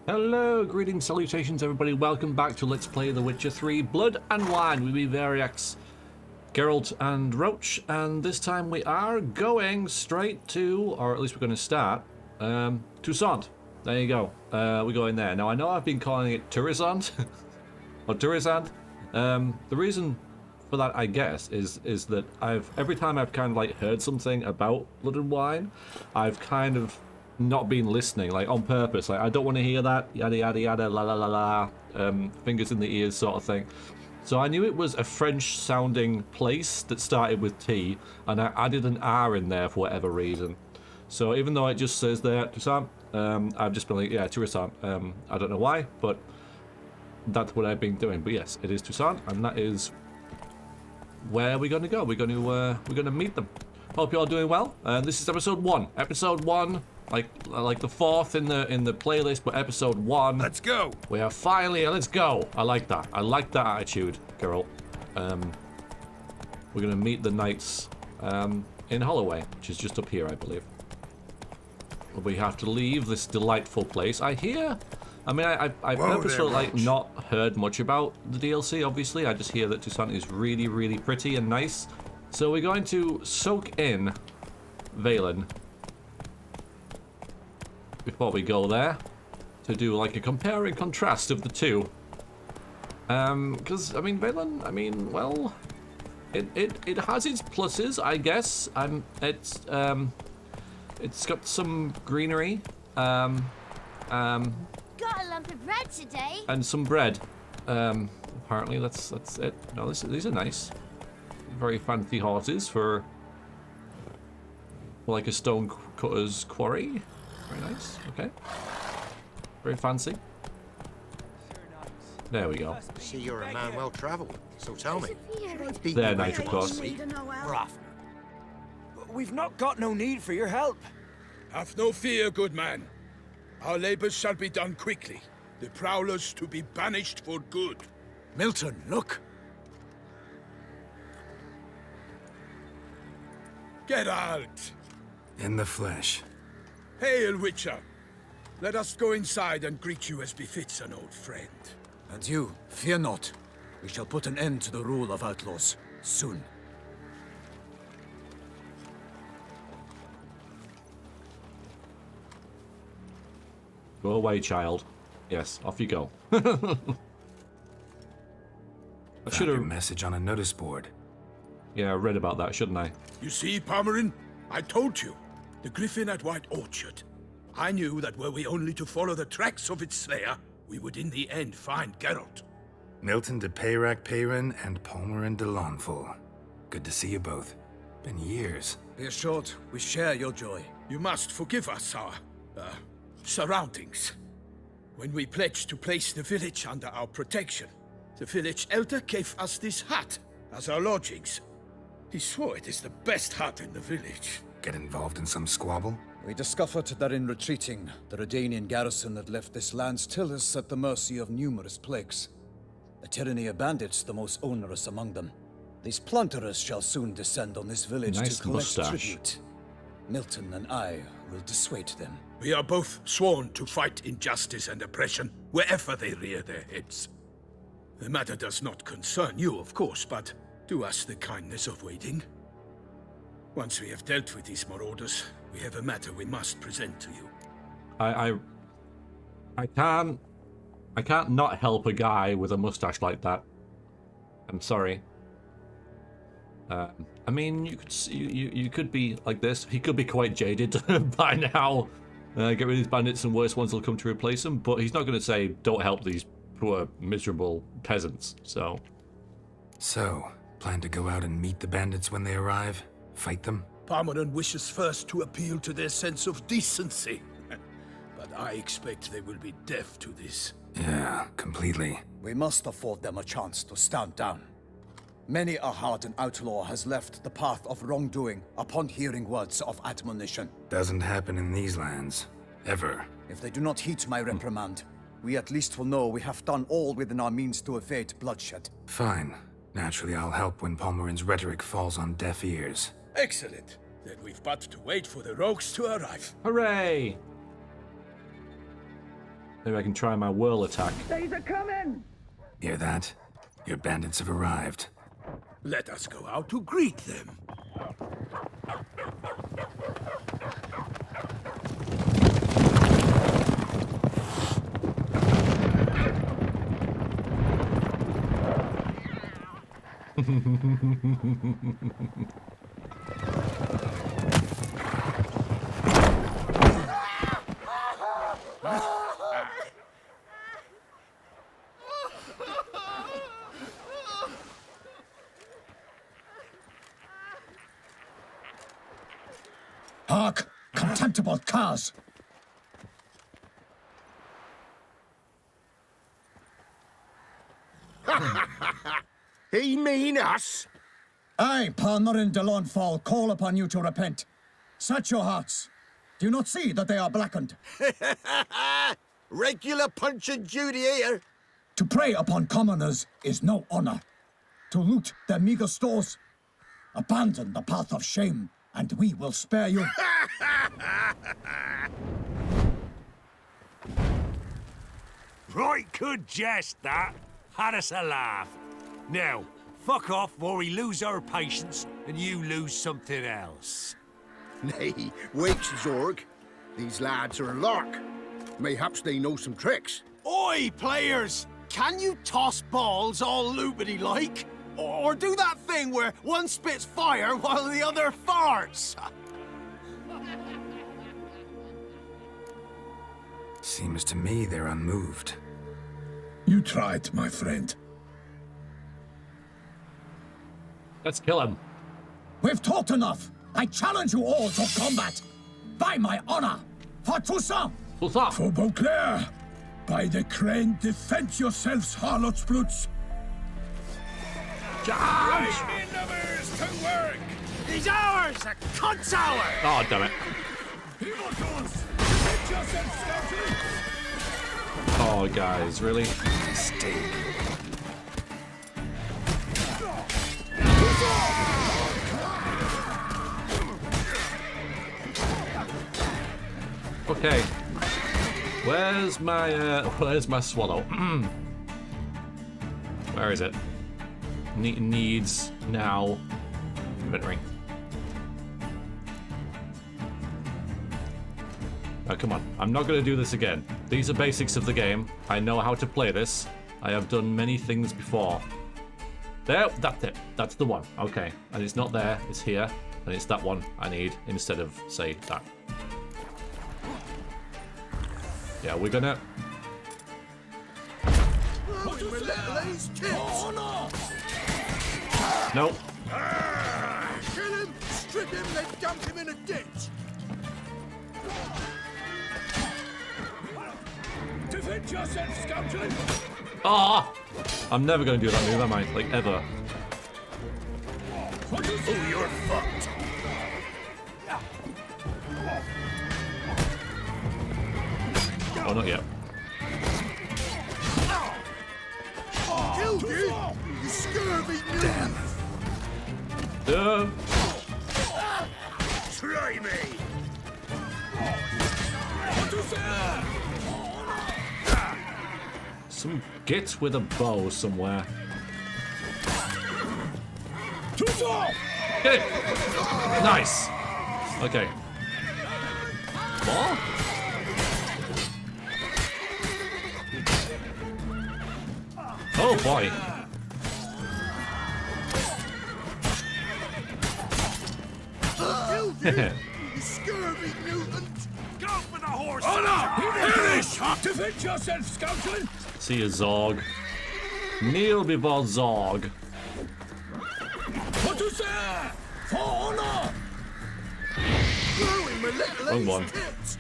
Hello, greetings, salutations everybody, welcome back to Let's Play The Witcher 3 Blood and Wine with me, Variax, Geralt and Roach, and this time we are going straight to, or at least we're going to start, Toussaint. There you go, we're going there. Now I know I've been calling it Toussaint, or Toussaint. The reason for that, I guess, is that every time I've kind of like heard something about Blood and Wine, I've kind of not been listening, like on purpose. Like I don't want to hear that yada yada yada la la la la, fingers in the ears sort of thing. So I knew it was a French sounding place that started with T, and I added an R in there for whatever reason. So even though it just says there Toussaint, I've just been like, yeah, Toussaint. I don't know why, but that's what I've been doing. But yes, it is Toussaint, and that is where we're going to go. We're going to meet them. Hope you're all doing well. This is episode 1. Episode 1. Like the 4th in the playlist, but episode 1. Let's go. We are finally. Let's go. I like that. I like that attitude, girl. We're gonna meet the knights in Holloway, which is just up here, I believe. We have to leave this delightful place. I hear. I mean, I've purposefully like not heard much about the DLC. Obviously, I just hear that Toussaint is really, really pretty and nice. So we're going to soak in Valen before we go there, to do like a compare and contrast of the two. Because I mean, Valen, I mean, well, it has its pluses, I guess. It's got some greenery, got a lump of bread today, and some bread. Apparently that's it. No, these are nice, very fancy horses for like a stone cutter's quarry. Very nice, okay. Very fancy. There we go. I see you're a man well travelled, so tell me. There, knight, of course. We're off. We've not got no need for your help. Have no fear, good man. Our labours shall be done quickly. The prowlers to be banished for good. Milton, look. Get out! In the flesh. Hail, Witcher! Let us go inside and greet you as befits an old friend. And you, fear not. We shall put an end to the rule of outlaws, soon. Go away, child. Yes, off you go. I should have a message on a notice board. Yeah, I read about that, shouldn't I? You see, Palmerin? I told you. The griffin at White Orchard. I knew that were we only to follow the tracks of its slayer, we would in the end find Geralt. Milton de Peyrac Peyrin and Palmerin de Lawnful. Good to see you both. Been years. Be assured, we share your joy. You must forgive us our, surroundings. When we pledged to place the village under our protection, the village elder gave us this hut as our lodgings. He swore it is the best hut in the village. Get involved in some squabble? We discovered that in retreating, the Redanian garrison that left this land still is at the mercy of numerous plagues. The tyranny of bandits the most onerous among them. These plunderers shall soon descend on this village nice to collect mustache. tribute. Milton and I will dissuade them. We are both sworn to fight injustice and oppression wherever they rear their heads. The matter does not concern you, of course, but do us the kindness of waiting. Once we have dealt with these marauders, we have a matter we must present to you. I can't not help a guy with a mustache like that. I'm sorry. I mean, you could be like this. He could be quite jaded by now. Get rid of these bandits and worse ones will come to replace them. But he's not going to say, don't help these poor, miserable peasants. So, plan to go out and meet the bandits when they arrive? Fight them? Palmerin wishes first to appeal to their sense of decency. But I expect they will be deaf to this. Yeah, completely. We must afford them a chance to stand down. Many a hardened outlaw has left the path of wrongdoing upon hearing words of admonition. Doesn't happen in these lands. Ever. If they do not heed my reprimand, we at least will know we have done all within our means to evade bloodshed. Fine. Naturally, I'll help when Palmerin's rhetoric falls on deaf ears. Excellent. Then we've but to wait for the rogues to arrive. hooray! Maybe I can try my whirl attack. They's a coming! Hear that? Your bandits have arrived. Let us go out to greet them. Hark, contemptible curs! He mean us? I, Palmerin de Lawnfall, call upon you to repent. Search your hearts. Do you not see that they are blackened? Regular Punch and Judy here. To prey upon commoners is no honor. To loot their meager stores, abandon the path of shame, and we will spare you. Right good jest, that. Had us a laugh. Now, fuck off or we lose our patience and you lose something else. Nay, wakes Zorg. These lads are a lark. Mayhaps they know some tricks. Oi, players! Can you toss balls all loopity-like? Or do that thing where one spits fire while the other farts? Seems to me they're unmoved. You tried, my friend. Let's kill him. We've talked enough. I challenge you all to combat. By my honor, for Toussaint. Toussaint. For Beauclair, by the crane, defend yourselves, harlots brutes. Charge! numbers to work! He's ours! A cunt's hour! Oh, damn it. Oh, guys, really? Mistake. Okay. Where's my swallow? Where is it? Needs now inventory. Oh, come on. I'm not going to do this again. These are basics of the game. I know how to play this. I have done many things before. There, that's it. That's the one. Okay. And it's not there. It's here. And it's that one I need instead of, say, that. Yeah, we're gonna... Nope. Kill him, strip him, then dump him in a ditch. Defend yourself, scoundrel! Ah! I'm never gonna do that move, am I? Like, ever. Oh, you're fucked. Oh, not yet. Killed you, you scurvy Damn. Try me. Some git with a bow somewhere. Get it! Nice! Okay. More? Oh boy. You scurvy mutant. Go for the horse! Oh no! Finish! Defend yourself, scoundrel! See you, Zorg. Kneel before Zorg. What to say? For honor! Throwing my little Wrong ace one. tits.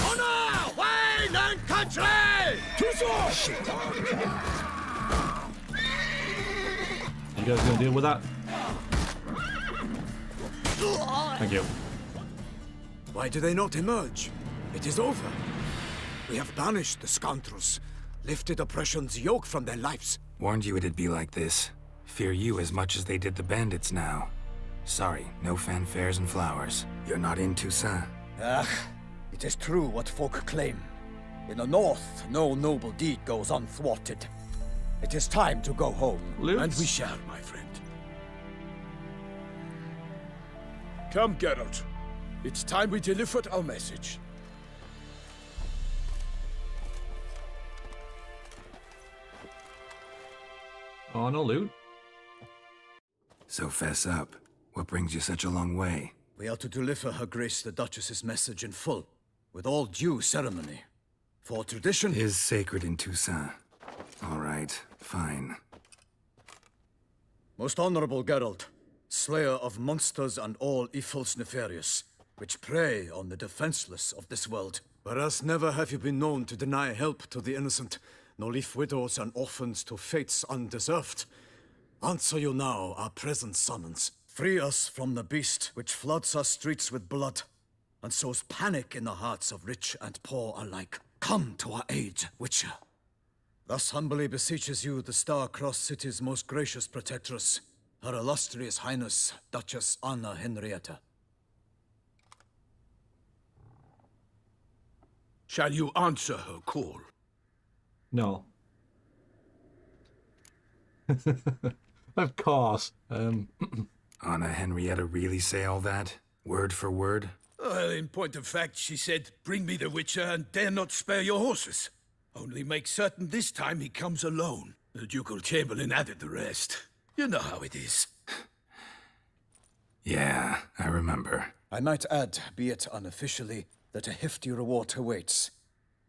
Honor! Wayne and country! You guys gonna deal with that? Thank you. Why do they not emerge? It is over. We have banished the scoundrels, lifted oppression's yoke from their lives. Warned you it'd be like this. Fear you as much as they did the bandits now. Sorry, no fanfares and flowers. You're not in Toussaint. Ah, it is true what folk claim. In the north, no noble deed goes unthwarted. It is time to go home. Lutz? And we shall, my friend. Come, Geralt. It's time we delivered our message. Oh, no loot. So fess up. What brings you such a long way? We are to deliver Her Grace the Duchess's message in full, with all due ceremony. For tradition Is sacred in Toussaint. All right, fine. Most honorable Geralt, slayer of monsters and all evils nefarious, which prey on the defenseless of this world. Whereas never have you been known to deny help to the innocent, nor leave widows and orphans to fates undeserved. Answer you now our present summons. Free us from the beast which floods our streets with blood, and sows panic in the hearts of rich and poor alike. Come to our aid, Witcher. Thus humbly beseeches you the Star-Crossed City's most gracious protectress, Her Illustrious Highness, Duchess Anna Henrietta. Shall you answer her call? No. Of course. Anna Henrietta really say all that? Word for word? Well, in point of fact, she said, bring me the Witcher and dare not spare your horses. Only make certain this time he comes alone. The Ducal Chamberlain added the rest. You know how it is. Yeah, I remember. I might add, be it unofficially, that a hefty reward awaits.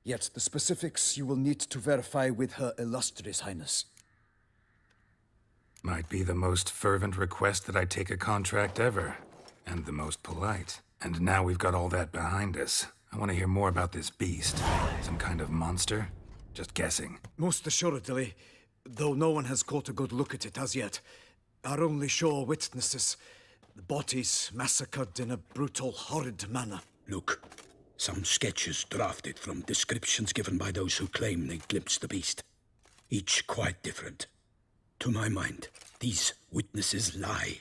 Yet the specifics you will need to verify with Her Illustrious Highness. Might be the most fervent request that I take a contract ever. And the most polite. And now we've got all that behind us. I want to hear more about this beast. Some kind of monster? Just guessing. Most assuredly, though no one has caught a good look at it as yet. Our only sure witnesses, the bodies massacred in a brutal, horrid manner. Look, some sketches drafted from descriptions given by those who claim they glimpsed the beast. Each quite different. To my mind, these witnesses lie.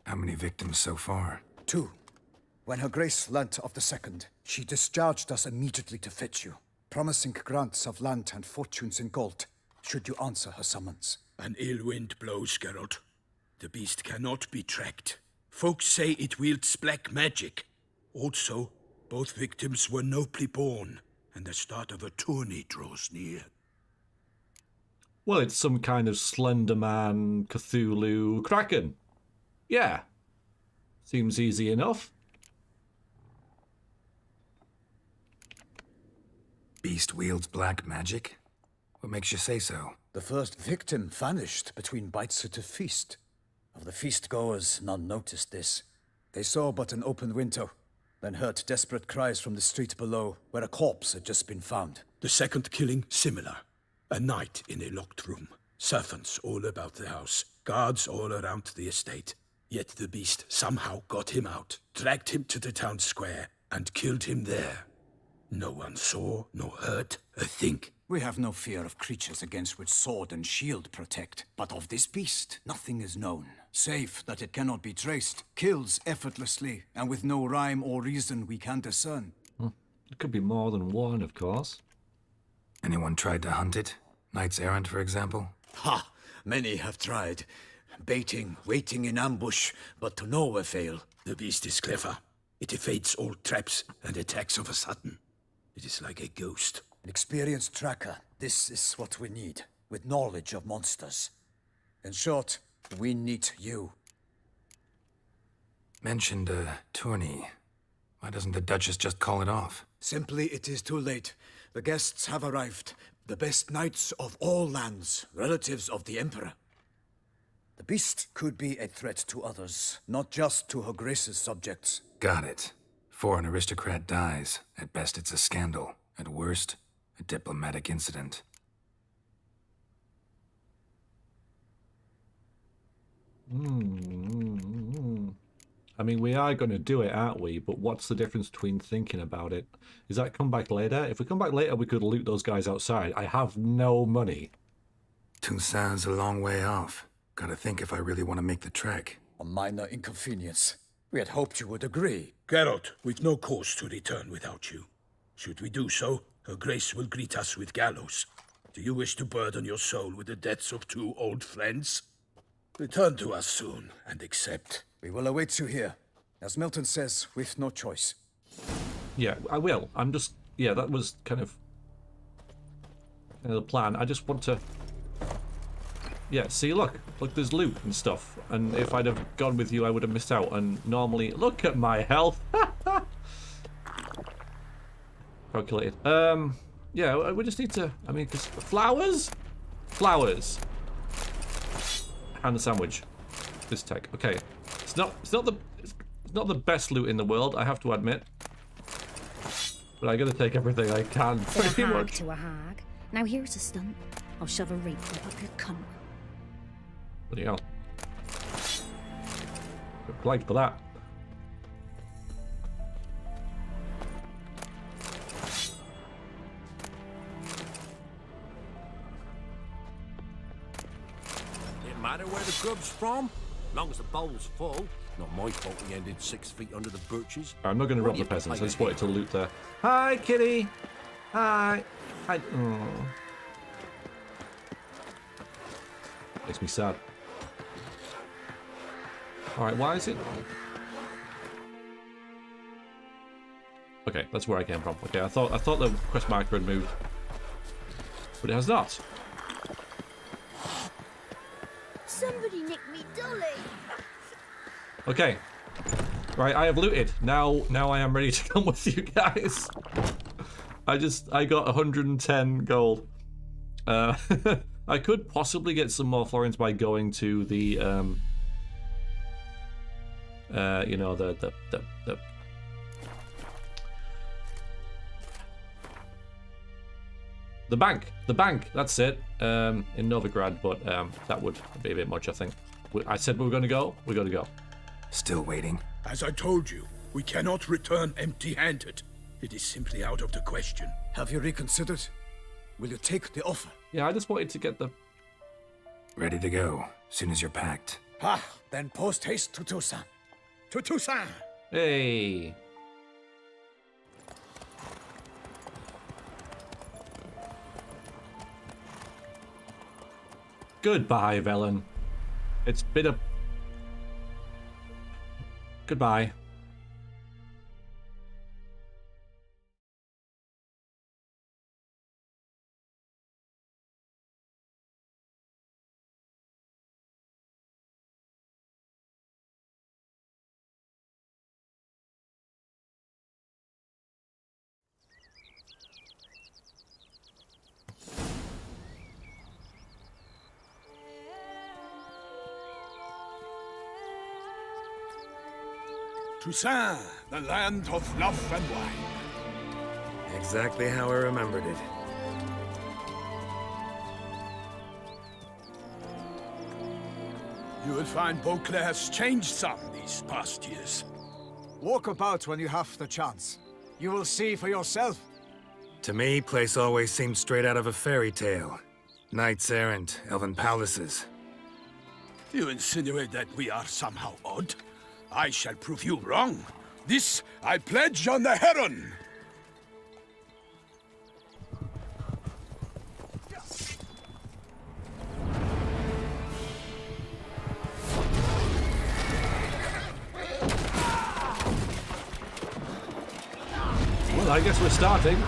How many victims so far? 2. When Her Grace learnt of the second, she discharged us immediately to fetch you, promising grants of land and fortunes in gold, should you answer her summons. An ill wind blows, Geralt. The beast cannot be tracked. Folks say it wields black magic. Also, both victims were nobly born, and the start of a tourney draws near. Well, it's some kind of Slender Man, Cthulhu, Kraken. Yeah. Seems easy enough. Beast wields black magic? What makes you say so? The first victim vanished between bites at a feast. Of the feast-goers, none noticed this. They saw but an open window, then heard desperate cries from the street below, where a corpse had just been found. The second killing, similar. A night in a locked room. Servants all about the house. Guards all around the estate. Yet the beast somehow got him out, dragged him to the town square, and killed him there. No one saw, nor heard a thing. We have no fear of creatures against which sword and shield protect. But of this beast, nothing is known. Save that it cannot be traced, kills effortlessly, and with no rhyme or reason we can discern. It could be more than one, of course. Anyone tried to hunt it? Knights errant, for example? Ha! Many have tried. Baiting, waiting in ambush, but to no avail. The beast is clever. It evades all traps and attacks of a sudden. It is like a ghost. An experienced tracker. This is what we need, with knowledge of monsters. In short, we need you. Mentioned a tourney. Why doesn't the Duchess just call it off? Simply, it is too late. The guests have arrived. The best knights of all lands, relatives of the Emperor. The beast could be a threat to others, not just to Her Grace's subjects. Got it. Before an aristocrat dies, at best it's a scandal. At worst, a diplomatic incident. I mean, we are going to do it, aren't we? But what's the difference between thinking about it? Is that come back later? If we come back later, we could loot those guys outside. I have no money. Toussaint's a long way off. Gotta think if I really want to make the trek. A minor inconvenience. We had hoped you would agree. Geralt, we've no cause to return without you. Should we do so, Her Grace will greet us with gallows. Do you wish to burden your soul with the deaths of 2 old friends? Return to us soon and accept. We will await you here. As Milton says, we've no choice. Yeah, I will. I'm just... Yeah, that was kind of the plan. I just want to... Yeah, see, look, there's loot and stuff. And if I'd have gone with you, I would have missed out. And normally, look at my health. Calculated. Yeah, we just need to. I mean, because flowers, and the sandwich. This tech. Okay, it's not the best loot in the world, I have to admit. But I gotta take everything I can. Pretty a hag much. to a hag. Now here's a stunt. I'll shove a rape whip up your cunt. Bloody hell. Good flag for that. Didn't matter where the grub's from, long as the bowl's full. Not my fault we ended 6 feet under the birches. I'm not going to rob the peasants. I just wanted to loot there. Hi, kitty. Hi. Hi. Oh. Makes me sad. All right, why is it? Okay, that's where I came from. Okay, I thought the quest marker had moved, but it has not. Somebody nicked me dolly. Okay, right. I have looted. Now I am ready to come with you guys. I got 110 gold. I could possibly get some more florins by going to the you know, the bank, that's it, in Novigrad, but that would be a bit much, I think. I said we were going to go, we're going to go. Still waiting. As I told you, we cannot return empty-handed. It is simply out of the question. Have you reconsidered? Will you take the offer? Yeah, I just wanted to get the... Ready to go, soon as you're packed. Ah, then post haste to Toussaint. To Toussaint! Hey! Goodbye, Velen. It's been a... Goodbye. Toussaint, the land of love and wine. Exactly how I remembered it. You will find Beauclair has changed some these past years. Walk about when you have the chance. You will see for yourself. To me, place always seemed straight out of a fairy tale. Knights errant, elven palaces. You insinuate that we are somehow odd? I shall prove you wrong. This I pledge on the Heron. Well, I guess we're starting.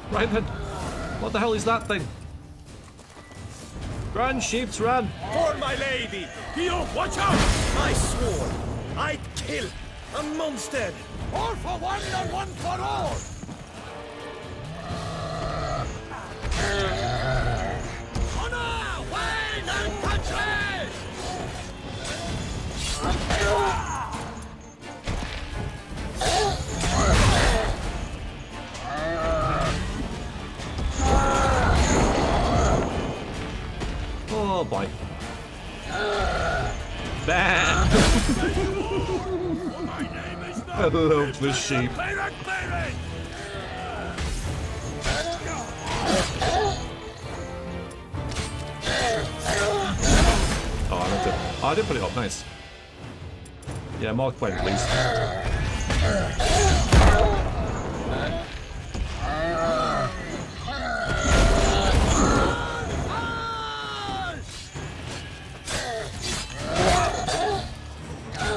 Right then. What the hell is that thing? Run, sheeps, run! For my lady! You watch out! I swore I'd kill A monster! All for one and one for all! Honor, wine and country! Oh boy. Bam! I love the sheep. Oh, I did put it up. Nice. Yeah, more playing, please.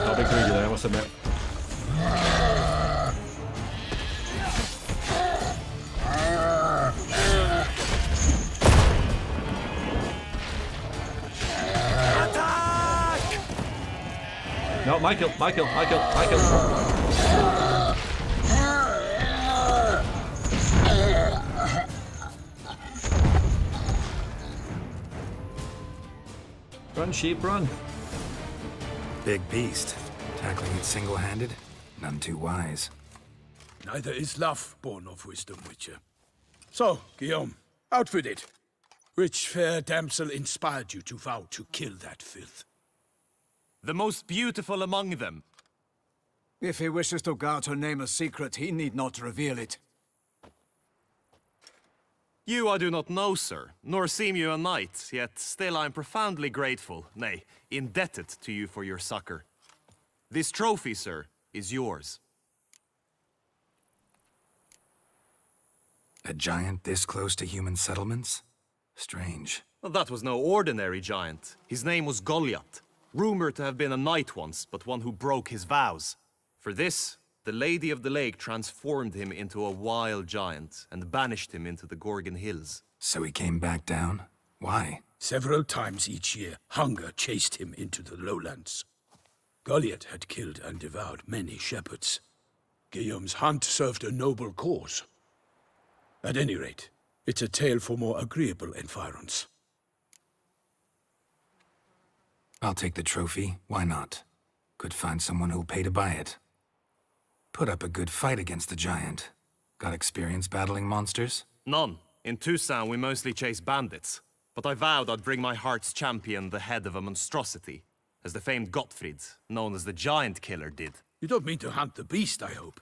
Not big greedy there, I must admit. No, Michael. Run, sheep, run. Big beast. Tackling it single-handed? None too wise. Neither is love born of wisdom, Witcher. So, Guillaume, out with it. Which fair damsel inspired you to vow to kill that filth? The most beautiful among them. If he wishes to guard her name a secret, he need not reveal it. You I do not know, sir, nor seem you a knight, yet still I am profoundly grateful, nay, indebted to you for your succor. This trophy, sir, is yours. A giant this close to human settlements? Strange. Well, that was no ordinary giant. His name was Goliath, rumored to have been a knight once, but one who broke his vows. For this, the Lady of the Lake transformed him into a wild giant and banished him into the Gorgon Hills. So he came back down? Why? Several times each year, hunger chased him into the lowlands. Goliath had killed and devoured many shepherds. Guillaume's hunt served a noble cause. At any rate, it's a tale for more agreeable environs. I'll take the trophy. Why not? Could find someone who'll pay to buy it. Put up a good fight against the giant. Got experience battling monsters? None. In Tucson, we mostly chase bandits. But I vowed I'd bring my heart's champion the head of a monstrosity, as the famed Gottfried, known as the Giant Killer, did. You don't mean to hunt the beast, I hope.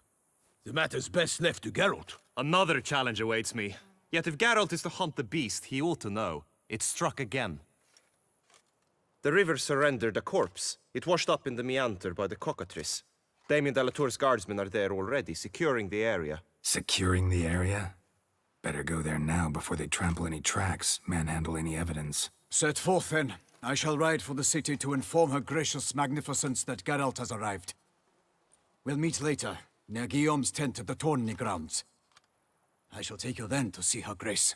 The matter's best left to Geralt. Another challenge awaits me. Yet if Geralt is to hunt the beast, he ought to know. It struck again. The river surrendered a corpse. It washed up in the meander by the cockatrice. Damien de la Tour's guardsmen are there already, securing the area. Securing the area? Better go there now before they trample any tracks, manhandle any evidence. Set forth, then. I shall ride for the city to inform her gracious magnificence that Geralt has arrived. We'll meet later, near Guillaume's tent at the Tourney grounds. I shall take you then to see her grace.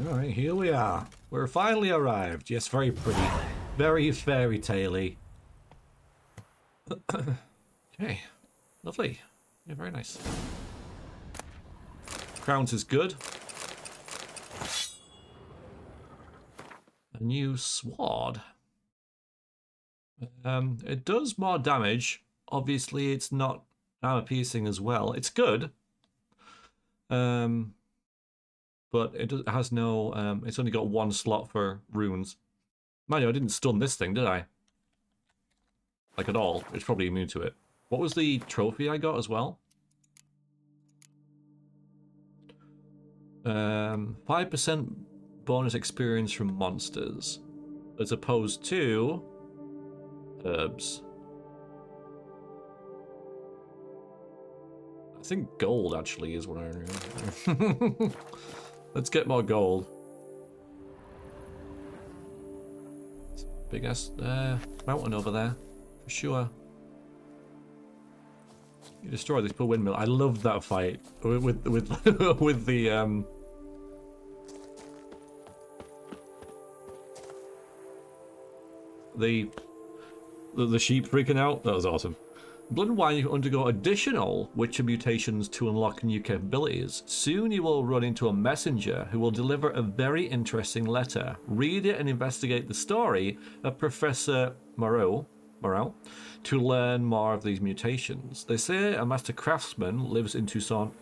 Alright, here we are. We're finally arrived. Yes, very pretty. Very fairy tale-y. Okay. Lovely. Yeah, very nice. Crowns is good. A new sword. It does more damage. Obviously, it's not armor piercing as well. It's good. But it has no, it's only got one slot for runes. Mind you, I didn't stun this thing, did I? Like at all. It's probably immune to it. What was the trophy I got as well? 5% bonus experience from monsters. As opposed to herbs. I think gold actually is what I remember. Let's get more gold. Big ass mountain over there, for sure. You destroy this poor windmill. I love that fight with with the sheep freaking out. That was awesome. Blood and Wine, you can undergo additional Witcher mutations to unlock new capabilities. Soon you will run into a messenger who will deliver a very interesting letter. Read it and investigate the story of Professor Moreau to learn more of these mutations. They say a master craftsman lives in Tucson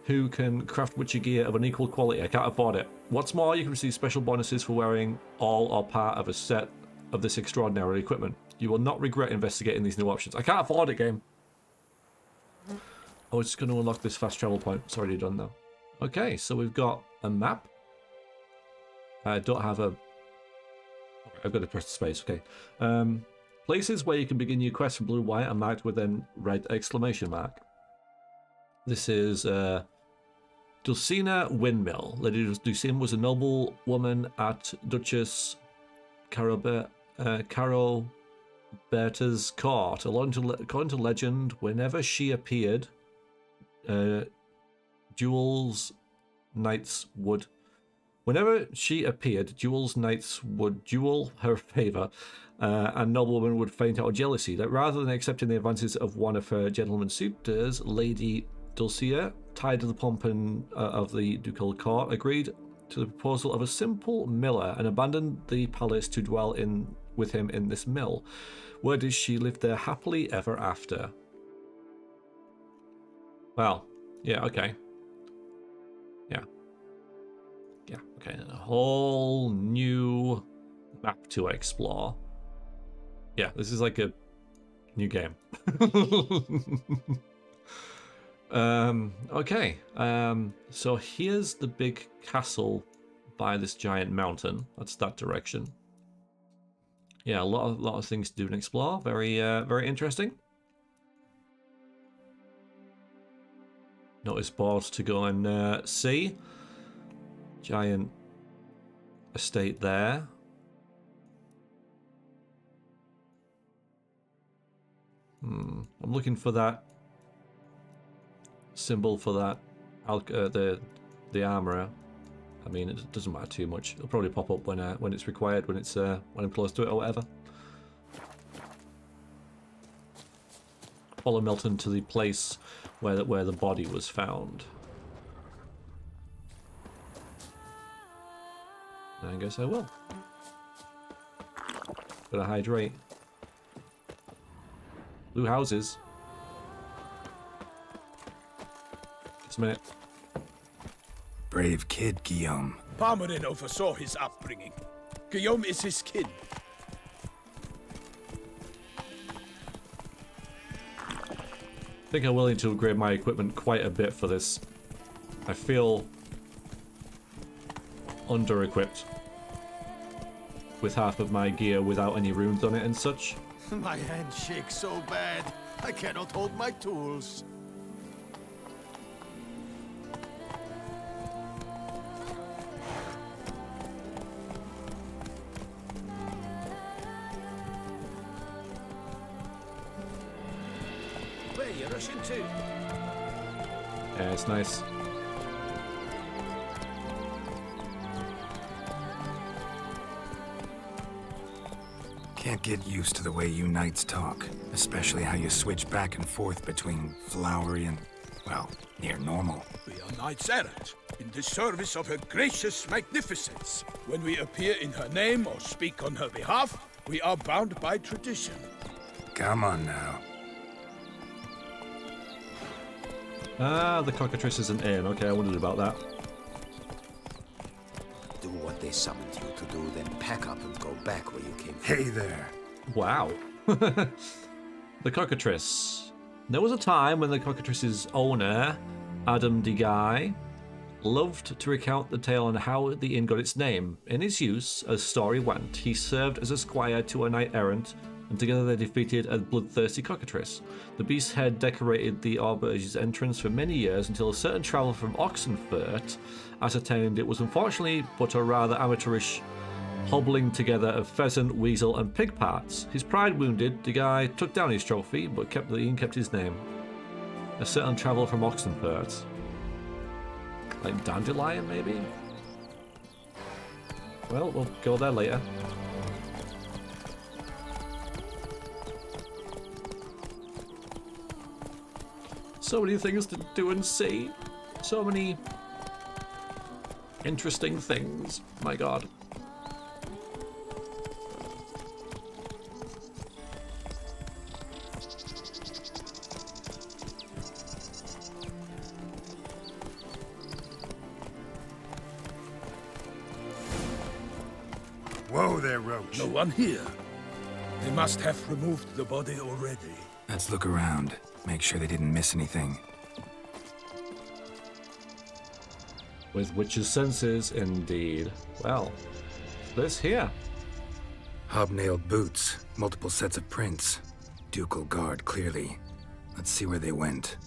who can craft Witcher gear of an equal quality. I can't afford it. What's more, you can receive special bonuses for wearing all or part of a set of this extraordinary equipment. You will not regret investigating these new options. I can't afford it, game. Oh, it's just going to unlock this fast travel point. It's already done, though. Okay, so we've got a map. I don't have a... I've got to press space, okay. Places where you can begin your quest from blue and white are marked with a red exclamation mark. This is Dulcina Windmill. Lady Dulcina was a noble woman at Duchess Caroberta's court. According to legend, whenever she appeared, jewels knights would jewel her favor, and noblewoman would faint out of jealousy. That rather than accepting the advances of one of her gentleman suitors, Lady Dulcia, tied to the pomp of the ducal court, agreed to the proposal of a simple miller and abandoned the palace to dwell with him in this mill. Where did she live there happily ever after? Well, yeah, okay. Yeah, okay. A whole new map to explore. Yeah, this is like a new game. Okay. So here's the big castle by this giant mountain. That's that direction. Yeah, a lot of things to do and explore. Very very interesting. Notice boards to go and see. Giant estate there. I'm looking for that symbol for that the armorer. I mean, it doesn't matter too much. It'll probably pop up when it's required, when I'm close to it or whatever. Follow Milton to the place where the body was found. I guess I will. Gotta hydrate. Blue houses. Just a minute. Brave kid, Guillaume. Parmarin oversaw his upbringing. Guillaume is his kin. I think I'm willing to upgrade my equipment quite a bit for this. I feel under-equipped with half of my gear without any runes on it and such. My hand shakes so bad, I cannot hold my tools. Where are you rushing to? Yeah, it's nice. Can't get used to the way you knights talk, especially how you switch back and forth between flowery and, well, near normal. We are knights errant, in the service of her gracious magnificence. When we appear in her name or speak on her behalf, we are bound by tradition. Come on now. Ah, the cockatrice is an inn. Okay, I wondered about that. Do what they summoned you to do, then pack up and go back where you came from. Hey there. Wow. The cockatrice. There was a time when the cockatrice's owner, Adam de Guy, loved to recount the tale on how the inn got its name. In his use, as story went, he served as a squire to a knight-errant, and together they defeated a bloodthirsty cockatrice. The beast's head decorated the auberge's entrance for many years until a certain traveller from Oxenfurt ascertained it was unfortunately but a rather amateurish hobbling together of pheasant, weasel and pig parts. His pride wounded, the guy took down his trophy but the inn kept his name. A certain travel from Oxenfurt. Like Dandelion, maybe? Well, we'll go there later. So many things to do and see. So many interesting things. My god. Whoa there, Roach. No one here. They must have removed the body already. Let's look around. Make sure they didn't miss anything. With witches' senses, indeed. Well, this here. Hobnailed boots, multiple sets of prints. Ducal guard, clearly. Let's see where they went.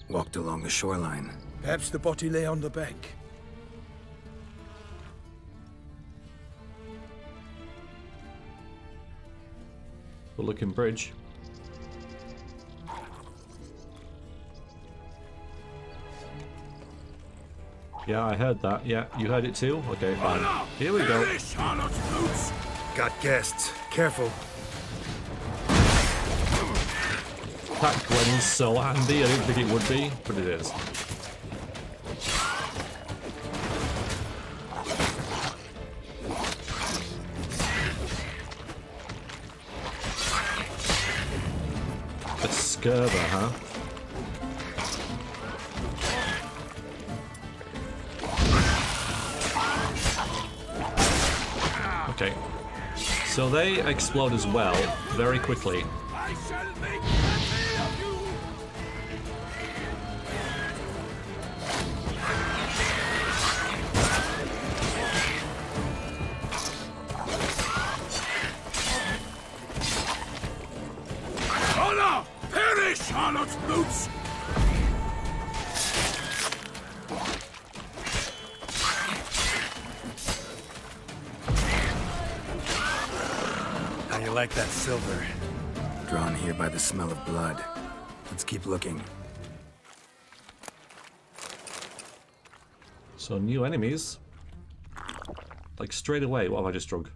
Walked along the shoreline. Perhaps the body lay on the bank. The looking bridge. Yeah, I heard that. Yeah, you heard it too? Okay, fine. Here we go. Got guests. Careful. That Gwen's so handy. I didn't think it would be, but it is. A Skerber, huh? Okay. So they explode as well, very quickly. Honor! Perish, Charlotte's boots! How you like that silver? Drawn here by the smell of blood. Let's keep looking. So new enemies. Like straight away. What have I just drunk?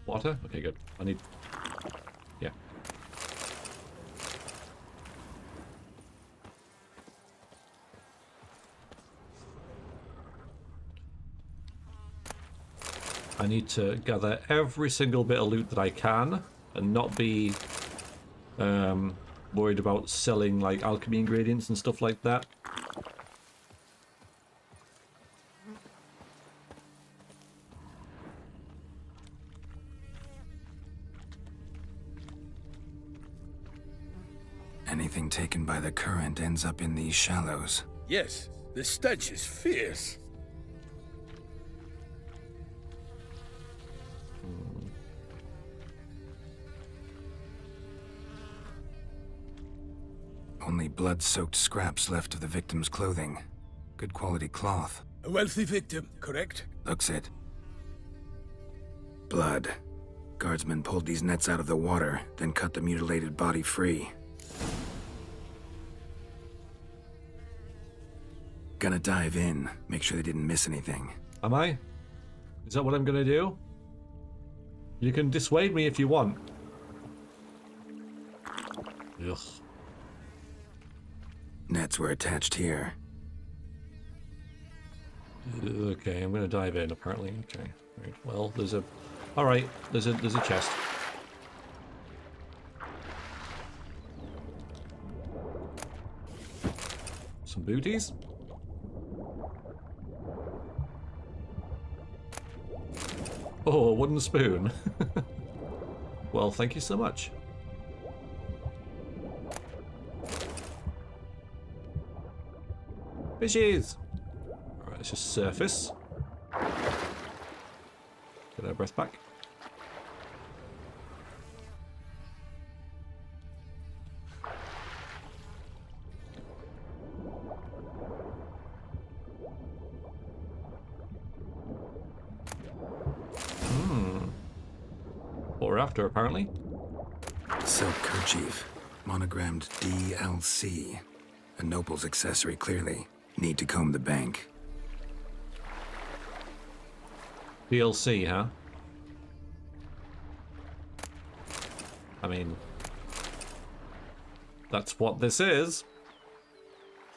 Water? Okay, good. I need... Yeah. I need to gather every single bit of loot that I can and not be worried about selling like alchemy ingredients and stuff like that. Anything taken by the current ends up in these shallows. Yes, the stench is fierce. Only blood-soaked scraps left of the victim's clothing. Good quality cloth. A wealthy victim, correct? Looks it. Blood. Guardsmen pulled these nets out of the water, then cut the mutilated body free. Gonna dive in, make sure they didn't miss anything. Am I? Is that what I'm gonna do? You can dissuade me if you want. Ugh. Nets were attached here. Okay, I'm gonna dive in apparently. Okay. Right. Well, there's a... Alright, there's a chest. Some booties? Oh, a wooden spoon. Well, thank you so much. Fishes! Alright, let's just surface. Get our breath back. What we're after, apparently. Silk kerchief, monogrammed DLC. A noble's accessory, clearly. Need to comb the bank. DLC, huh? I mean, that's what this is.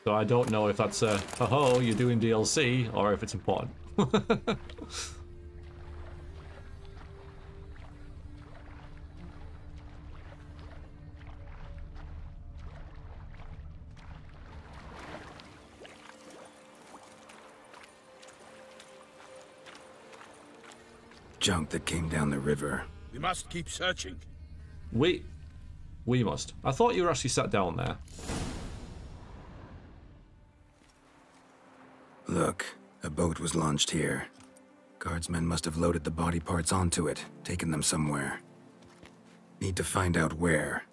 So I don't know if that's a, oh, you're doing DLC, or if it's important. Junk that came down the river. We must keep searching. We must. I thought you were actually sat down there. Look, a boat was launched here. Guardsmen must have loaded the body parts onto it, taken them somewhere. Need to find out where.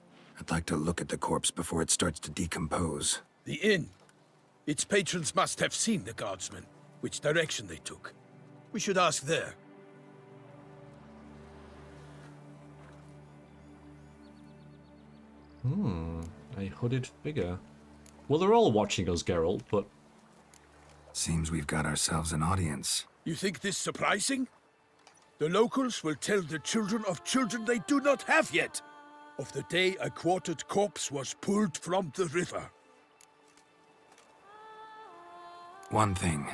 I'd like to look at the corpse before it starts to decompose. The inn. Its patrons must have seen the guardsmen, which direction they took. We should ask there. A hooded figure. Well, they're all watching us, Geralt, but... Seems we've got ourselves an audience. You think this surprising? The locals will tell the children of children they do not have yet, of the day a quartered corpse was pulled from the river. One thing.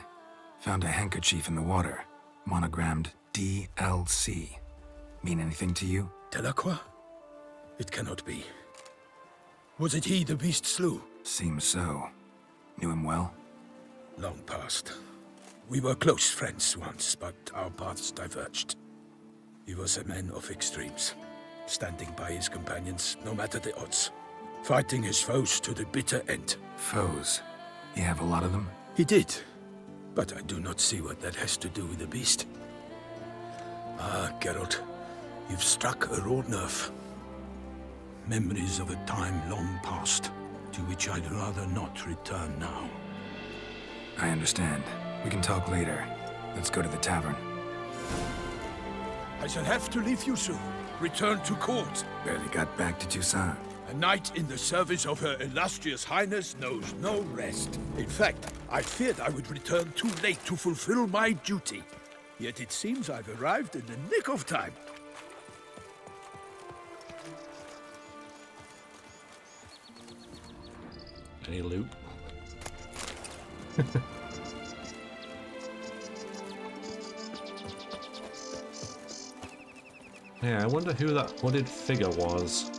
Found a handkerchief in the water. Monogrammed DLC. Mean anything to you? Delacroix? It cannot be. Was it he the beast slew? Seems so. Knew him well? Long past. We were close friends once, but our paths diverged. He was a man of extremes, standing by his companions, no matter the odds. Fighting his foes to the bitter end. Foes? You have a lot of them? He did, but I do not see what that has to do with the beast. Ah, Geralt, you've struck a raw nerve. Memories of a time long past, to which I'd rather not return now. I understand. We can talk later. Let's go to the tavern. I shall have to leave you soon. Return to court. Barely got back to Toussaint. A knight in the service of Her Illustrious Highness knows no rest. In fact, I feared I would return too late to fulfill my duty. Yet it seems I've arrived in the nick of time. Any loot? Yeah, I wonder who that hooded figure was.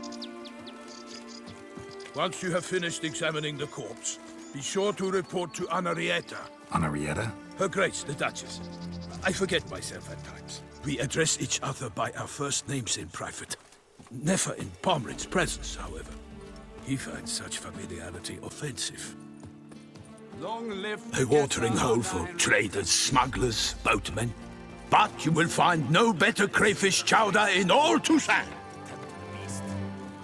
Once you have finished examining the corpse, be sure to report to Anarietta. Anarietta? Her Grace, the Duchess. I forget myself at times. We address each other by our first names in private. Never in Pomred's presence, however. He finds such familiarity offensive. Long live A watering hole for traders, smugglers, boatmen. But you will find no better crayfish chowder in all Toussaint. beast.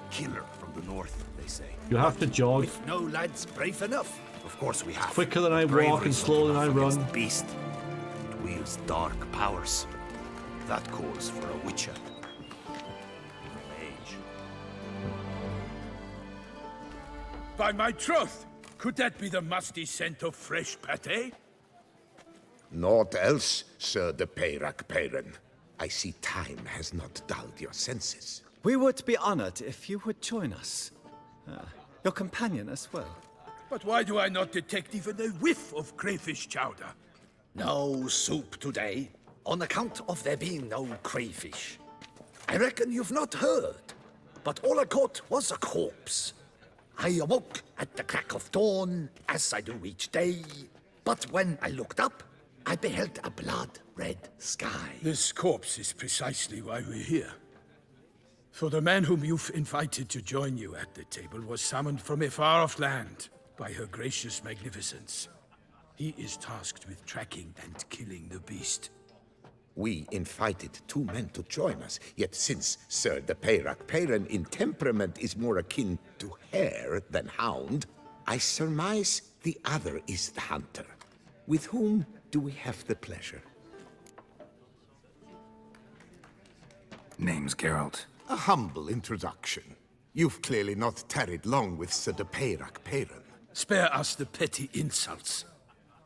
Killer from the north, they say. You have to jog. With no lads brave enough. Of course we have. Quicker than I walk and slower than I run. Beast. It wields dark powers. That calls for a witcher. Mage. By my troth, could that be the musty scent of fresh pâté? Naught else, Sir de Peyrac Peyran. I see time has not dulled your senses. We would be honored if you would join us. Your companion as well. But why do I not detect even a whiff of crayfish chowder? No soup today, on account of there being no crayfish. I reckon you've not heard, but all I caught was a corpse. I awoke at the crack of dawn, as I do each day, but when I looked up, I beheld a blood-red sky. This corpse is precisely why we're here. For the man whom you've invited to join you at the table was summoned from a far-off land by her gracious magnificence. He is tasked with tracking and killing the beast. We invited 2 men to join us, yet since Sir de Peyrac Peyran in temperament is more akin to hare than hound, I surmise the other is the hunter. With whom do we have the pleasure? Name's Geralt. A humble introduction. You've clearly not tarried long with Sir de Peyrac. Spare us the petty insults.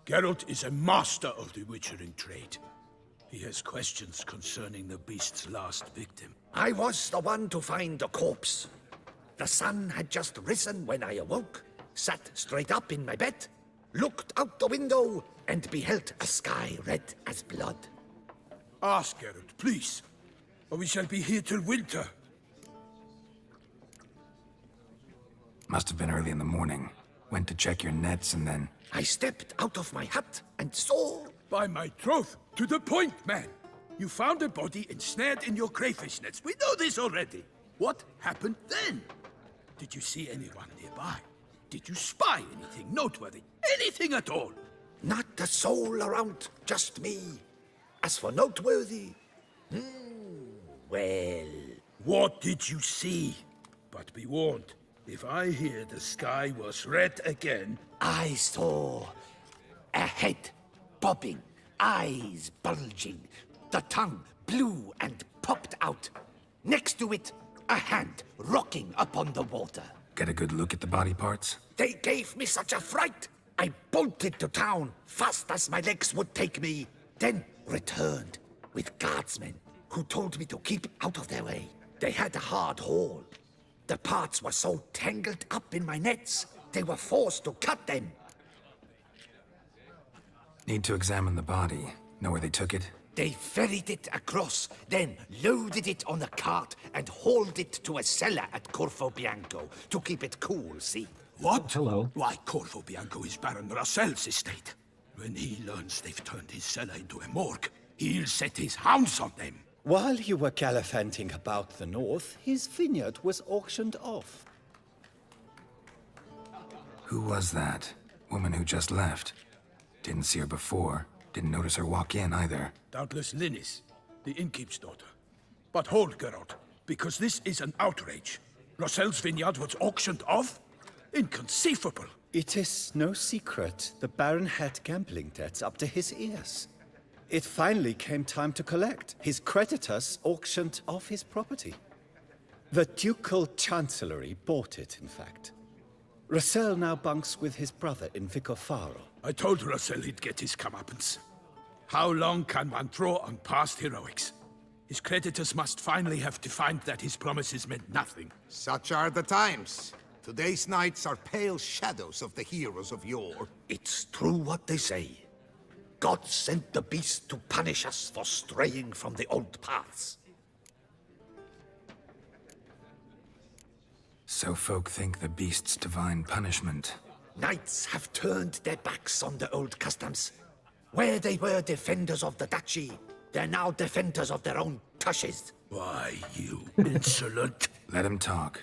Geralt is a master of the witchering trade. He has questions concerning the beast's last victim. I was the one to find the corpse. The sun had just risen when I awoke, sat straight up in my bed, looked out the window, and beheld a sky red as blood. Ask Geralt, please, or we shall be here till winter. Must have been early in the morning. Went to check your nets and then... I stepped out of my hut and saw... By my troth, to the point, man! You found a body ensnared in your crayfish nets. We know this already. What happened then? Did you see anyone nearby? Did you spy anything noteworthy? Anything at all? Not a soul around, just me. As for noteworthy... well... What did you see? But be warned, if I hear the sky was red again... I saw a head bobbing, eyes bulging, the tongue blue and popped out. Next to it, a hand rocking upon the water. Get a good look at the body parts? They gave me such a fright. I bolted to town, fast as my legs would take me, then returned with guardsmen who told me to keep out of their way. They had a hard haul. The parts were so tangled up in my nets, they were forced to cut them. Need to examine the body. Know where they took it? They ferried it across, then loaded it on a cart and hauled it to a cellar at Corvo Bianco to keep it cool, see? What? Hello. Why, Corvo Bianco is Baron Russell's estate. When he learns they've turned his cellar into a morgue, he'll set his hounds on them. While you were gallivanting about the north, his vineyard was auctioned off. Who was that? Woman who just left. Didn't see her before. Didn't notice her walk in either. Doubtless Linnis, the innkeep's daughter. But hold, Geralt, because this is an outrage. Russell's vineyard was auctioned off? Inconceivable. It is no secret the Baron had gambling debts up to his ears. It finally came time to collect. His creditors auctioned off his property. The Ducal Chancellery bought it, in fact. Russell now bunks with his brother in Vicofaro. I told Russell he'd get his comeuppance. How long can one draw on past heroics? His creditors must finally have defined that his promises meant nothing. Such are the times. Today's knights are pale shadows of the heroes of yore. It's true what they say. God sent the beast to punish us for straying from the old paths. So folk think the beast's divine punishment. Knights have turned their backs on the old customs. Where they were defenders of the duchy, they're now defenders of their own tushes. Why, you insolent... Let him talk.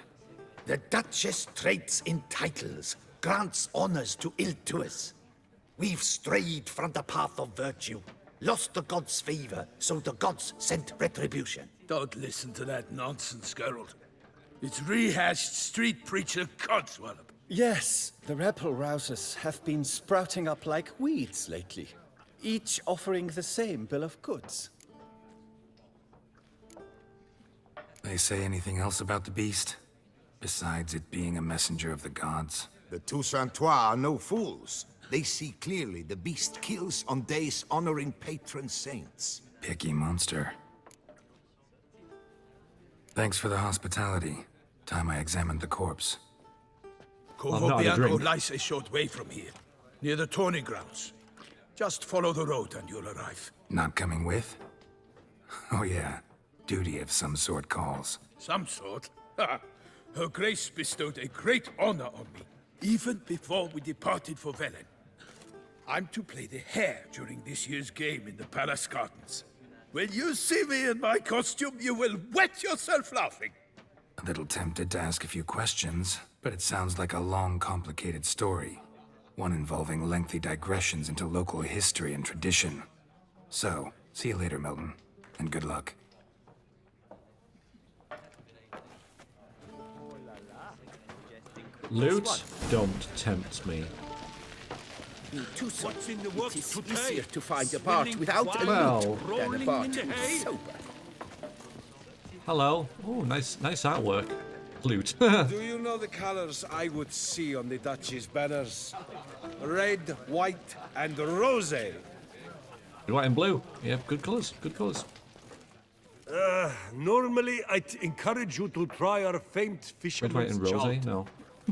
The Duchess trades in titles, grants honors to ill-doers. We've strayed from the path of virtue, lost the gods' favor, so the gods sent retribution. Don't listen to that nonsense, Geralt. It's rehashed street preacher codswallop. Yes, the rebel-rousers have been sprouting up like weeds lately, each offering the same bill of goods. They say anything else about the beast? Besides it being a messenger of the gods? The Toussaintois are no fools. They see clearly the beast kills on days honoring patron saints. Picky monster. Thanks for the hospitality. Time I examined the corpse. Corvo Bianco lies a short way from here, near the tourney grounds. Just follow the road and you'll arrive. Not coming with? Oh yeah, duty of some sort calls. Some sort? Her Grace bestowed a great honor on me, even before we departed for Velen. I'm to play the hare during this year's game in the palace gardens. When you see me in my costume, you will wet yourself laughing. A little tempted to ask a few questions, but it sounds like a long, complicated story. One involving lengthy digressions into local history and tradition. So, see you later, Milton, and good luck. Loot, don't tempt me. What's in the works It's today? easier to find a part without a Well, loot than a part with sober. hello. Oh, nice artwork. Loot. Do you know the colors I would see on the Duchy's banners? Red, white, and rose. White and blue. Yeah, good colours. Good colours. Normally I'd encourage you to try our famed Red, white, fisherman's and rose. chart. No.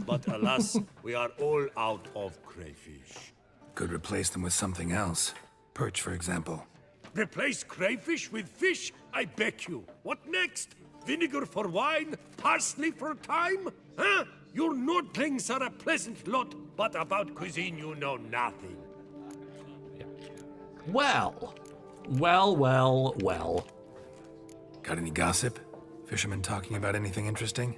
But alas, we are all out of crayfish. Could replace them with something else. Perch, for example. Replace crayfish with fish? I beg you. What next? Vinegar for wine? Parsley for thyme? Huh? Your Nordlings are a pleasant lot, but about cuisine you know nothing. Well. Got any gossip? Fishermen talking about anything interesting?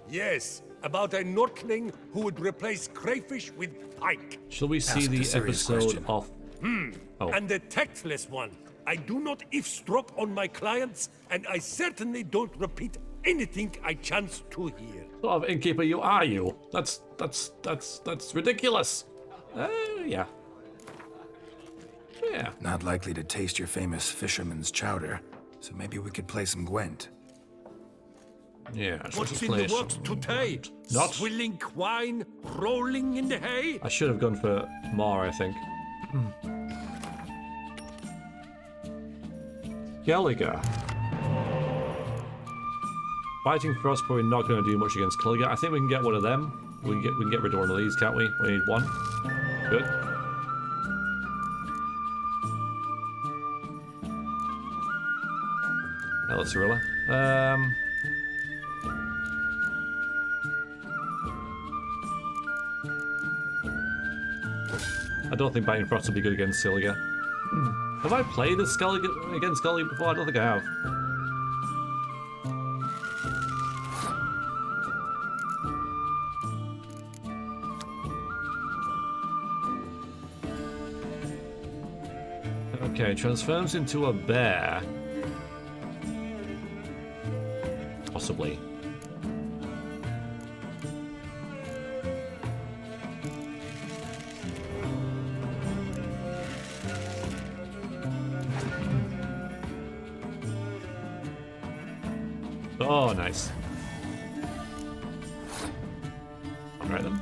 Yes, about a Nordling who would replace crayfish with pike. Shall we see the episode of... Oh. And the tactless one. I do not eavesdrop on my clients, and I certainly don't repeat anything I chance to hear. What sort of innkeeper are you? That's ridiculous. Yeah. Yeah. Not likely to taste your famous fisherman's chowder, so maybe we could play some Gwent. Yeah, what's in the works today? Not swilling wine, rolling in the hay? I should have gone for more, I think. Gallagher. Fighting Frost probably not going to do much against Gallagher. I think we can get one of them. We can get rid of one of these, can't we? We need one. Good. Hello, Cirilla. I don't think Biting Frost will be good against Siliga. Have I played against Scully before? I don't think I have. Okay, transforms into a bear. Possibly. Oh, nice. Alright then.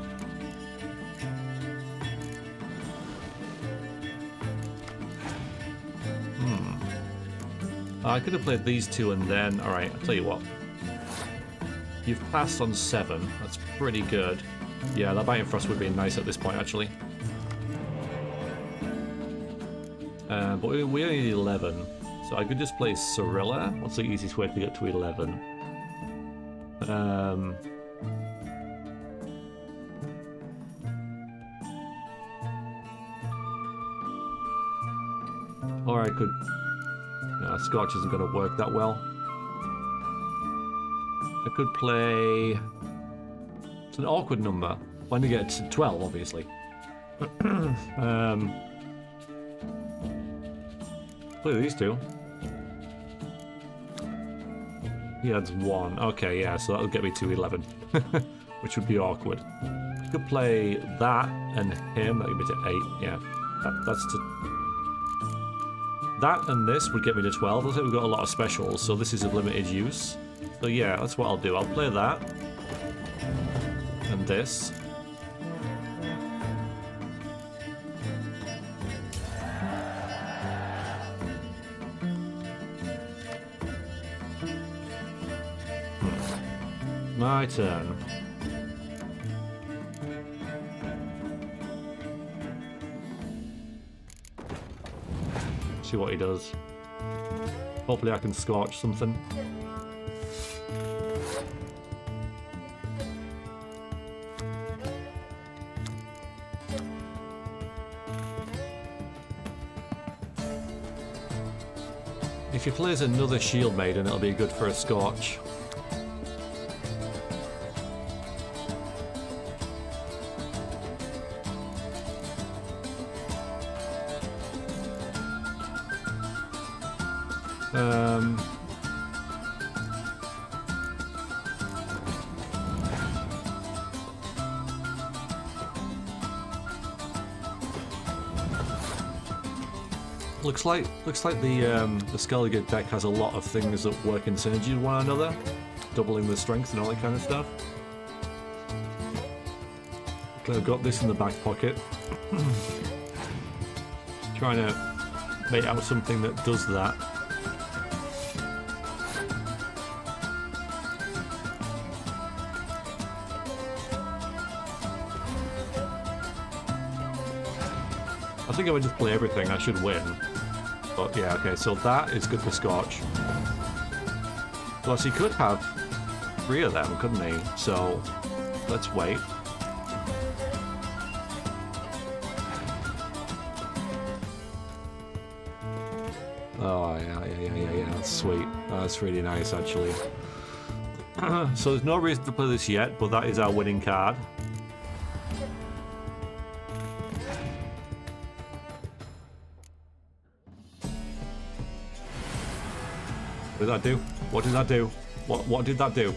I could have played these two and then... Alright, I'll tell you what. You've passed on 7. That's pretty good. Yeah, that Biting Frost would be nice at this point, actually. But we only need 11. So I could just play Cirilla. What's the easiest way to get to 11? Or I could... No, Scotch isn't going to work that well. I could play... It's an awkward number. When you get to 12, obviously. Play these two. He adds 1. Okay, yeah, so that'll get me to 11. Which would be awkward. I could play that and him. That'll get me to 8. Yeah, that's to... That and this would get me to 12. Looks like we've got a lot of specials, so this is of limited use. So yeah, that's what I'll do. I'll play that. And this. My turn. See what he does. Hopefully I can scorch something. If he plays another Shield Maiden, it'll be good for a scorch. looks like the Skellige deck has a lot of things that work in synergy with one another, doubling the strength and all that kind of stuff. Okay, I've got this in the back pocket. Trying to make out something that does that. I think if I just play everything, I should win. But yeah, okay, so that is good for Scorch. Plus, he could have 3 of them, couldn't he? So, let's wait. Oh, yeah, that's sweet. That's really nice, actually. So there's no reason to play this yet, but that is our winning card. What did that do? What did that do? What did that do?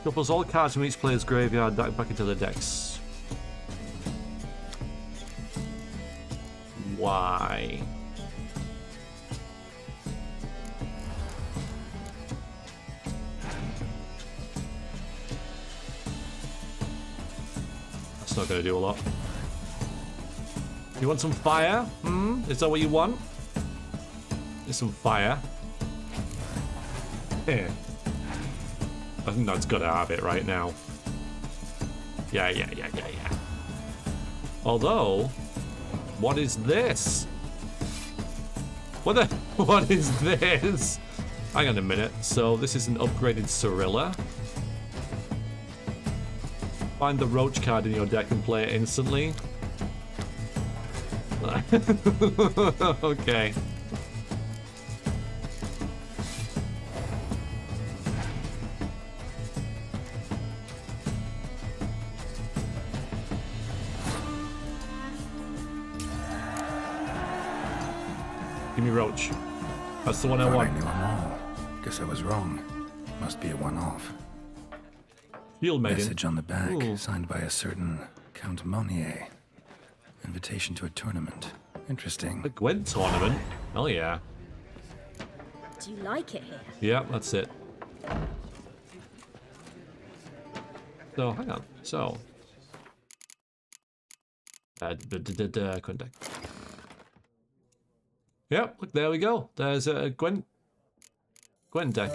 Shuffles all cards from each player's graveyard back into their decks. Why? That's not going to do a lot. You want some fire? Hmm? Is that what you want? There's some fire. Yeah. I think that's got to have it right now. Yeah. Although, what is this? What is this? Hang on a minute. So this is an upgraded Cirilla. Find the Roach card in your deck and play it instantly. Okay. Give me Roach. That's the one I want. I knew them all. Guess I was wrong. Must be a one-off. Field Maiden. Message on the back, signed by a certain Count Monnier. Invitation to a tournament. Interesting. A Gwent tournament? Oh yeah. Do you like it here? Yeah, that's it. So, hang on. So. Gwent deck. Yep, look, there we go. There's a Gwent deck.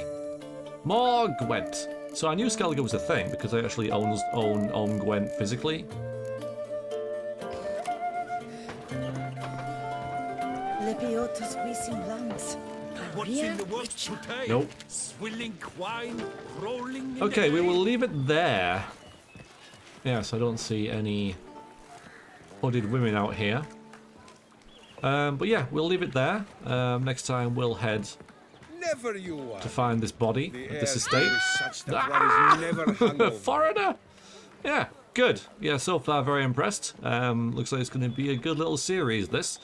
More Gwent. So I knew Skellige was a thing because I actually own Gwent physically. What's in the works today? Nope. Swilling wine, rolling. Okay, we will leave it there. Yes, I don't see any hooded women out here. But yeah, we'll leave it there. Next time we'll head to find this body at this estate. Foreigner! Yeah, good. Yeah, so far very impressed. Looks like it's going to be a good little series, this.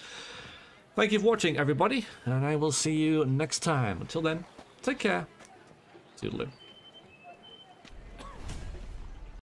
Thank you for watching, everybody, and I will see you next time. Until then, take care. Toodaloo.